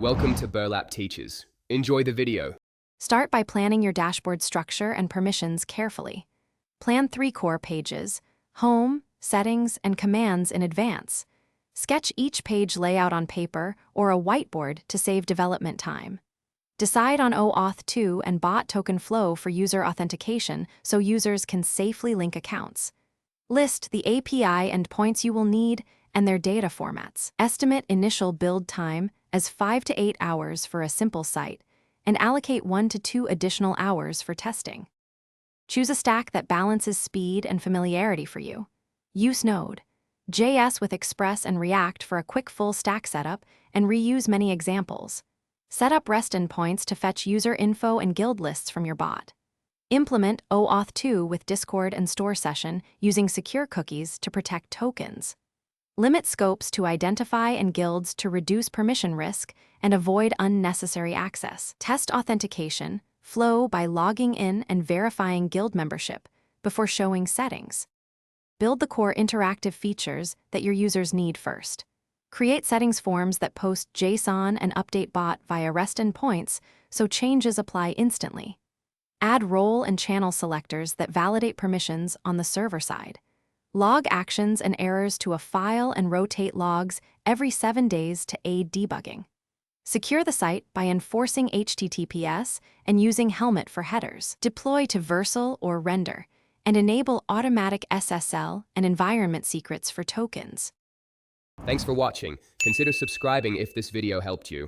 Welcome to Burlap Teachers. Enjoy the video. Start by planning your dashboard structure and permissions carefully. Plan 3 core pages: Home, Settings, and Commands in advance. Sketch each page layout on paper or a whiteboard to save development time. Decide on OAuth 2 and bot token flow for user authentication so users can safely link accounts. List the API endpoints you will need and their data formats. Estimate initial build time as 5 to 8 hours for a simple site, and allocate 1 to 2 additional hours for testing. Choose a stack that balances speed and familiarity for you. Use Node.js with Express and React for a quick full stack setup, and reuse many examples. Set up REST endpoints to fetch user info and guild lists from your bot. Implement OAuth 2 with Discord and Store Session using secure cookies to protect tokens. Limit scopes to identify and guilds to reduce permission risk and avoid unnecessary access. Test authentication flow by logging in and verifying guild membership before showing settings. Build the core interactive features that your users need first. Create settings forms that post JSON and update bot via REST endpoints so changes apply instantly. Add role and channel selectors that validate permissions on the server side. Log actions and errors to a file and rotate logs every 7 days to aid debugging. Secure the site by enforcing HTTPS and using Helmet for headers. Deploy to Vercel or Render, and enable automatic SSL and environment secrets for tokens. Thanks for watching. Consider subscribing if this video helped you.